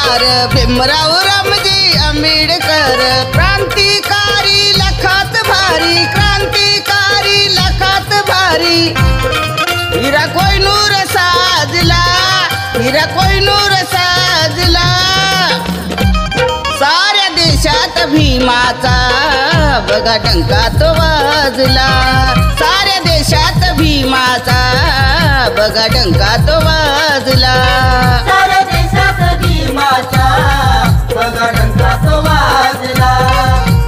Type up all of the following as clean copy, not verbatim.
क्रांतिकार भीमराव रामजी आंबेडकर, क्रांतिकारी लखात भारी, क्रांतिकारी लखात भारी। हिरा कोहिनूर साजला, हिरा कोहिनूर साजला, साऱ्या देशात भीमाचा बघा डंका तो वाजला, साऱ्या देशात भीमाचा बघा डंका तो वाजला, साऱ्या देशात भीमाचा बघा डंका तो वाजला,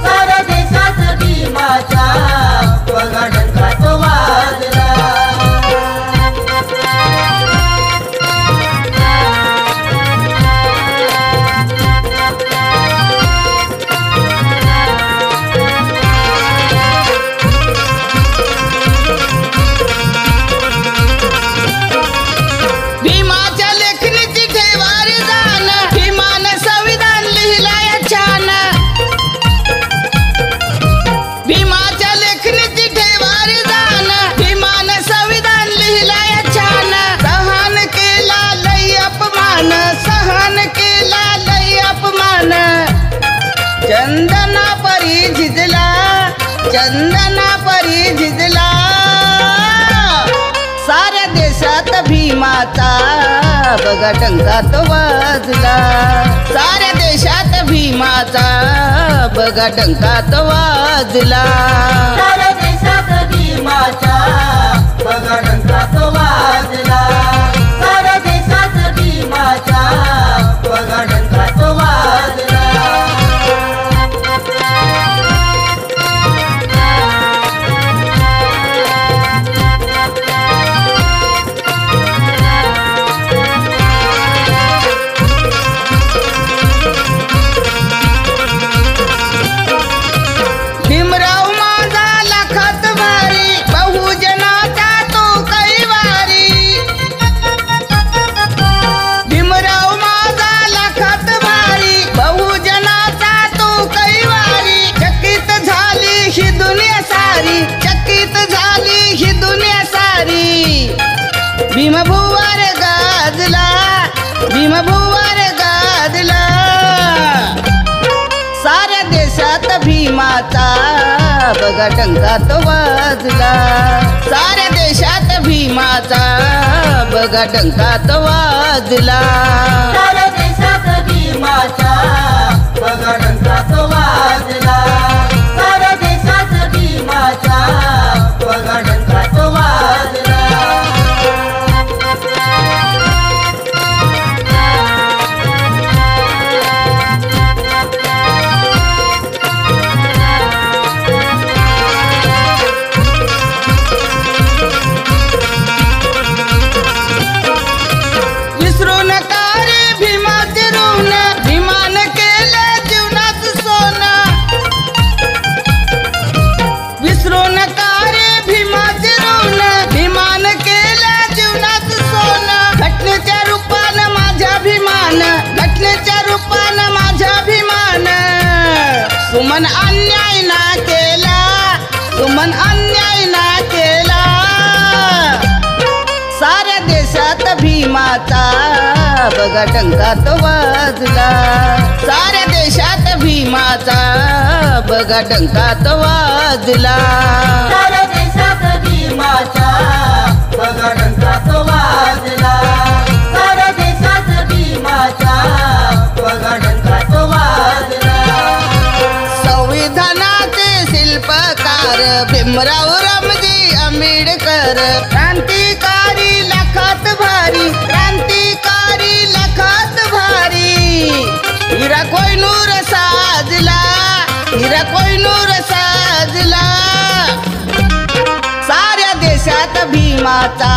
साऱ्या देशात भीमाचा बघा डंका तो वाजला। भीमाच्या लेखणीची ठेवार जाण, भीमानं संविधान लिहिलाय छान, भीमाच्या लेखणीची ठेवार जाण, भीमानं संविधान लिहिलाय छान, सहन केला लई अपमान, सहन केला लई अपमान, चंदना परी झिजला, चंदना परी झिजला, साऱ्या देशात भीमाचा बघा डंका तो वाजला, साऱ्या देशात भीमाचा बघा डंका तो वाजला, साऱ्या देशात भीमाचा बघा डंका तो वाजला, साऱ्या देशात भीमाचा बघा डंका तो वाजला। भीमराव माझा लखात भारी, बहुजनाचा तो कैवारी, भीमराव माझा लखात भारी, बहुजनाचा तो कैवारी, चकित झाली ही दुनिया सारी, चकित झाली ही दुनिया सारी, भीमभुवर गाजला, भीमभुवर गाजला, साऱ्या देशात भीमाचा बघा डंका तो वाजला, साऱ्या देशात भीमाचा बघा डंका तो वाजला, साऱ्या देशात भीमाचा बघा डंका तो वाजला, साऱ्या देशात भीमाचा बघा डंका तो वाजला। विसरू नका रे भीमाचे ऋण, भीमानं केलं जीवनाचं सोनं, विसरू नका रे भीमाचे ऋण, भीमानं केलं जीवनाचं सोनं, घटनेच्या रूपानं माझ्या भीमान, घटनेच्या रूपानं माझ्या भीमान, सुमन अन्याय ना केला, सुमन अन्याय ना केला, साऱ्या देशात भीमाचा बघा डंका तो वाजला, साऱ्या देशात भीमाचा बघा डंका तो वाजला, साऱ्या देशात भीमाचा बघा डंका तो वाजला, साऱ्या देशात भीमाचा बघा डंका तो वाजला। संविधानाचे शिल्पकार भीमराव रामजी आंबेडकर, क्रांतिकारी लखात भारी, क्रांतिकारी लखात भारी, हिरा कोहिनूर साजला, हिरा कोहिनूर साजला, साऱ्या देशात भीमाचा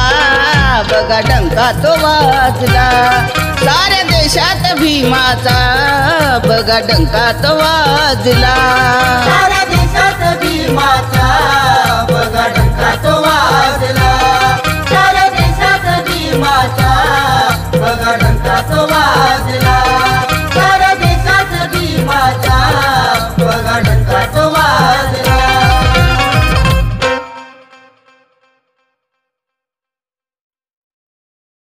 बघा डंका तो वाजला, साऱ्या देशात भीमाचा बघा डंका तो वाजला, साऱ्या देशात भीमाचा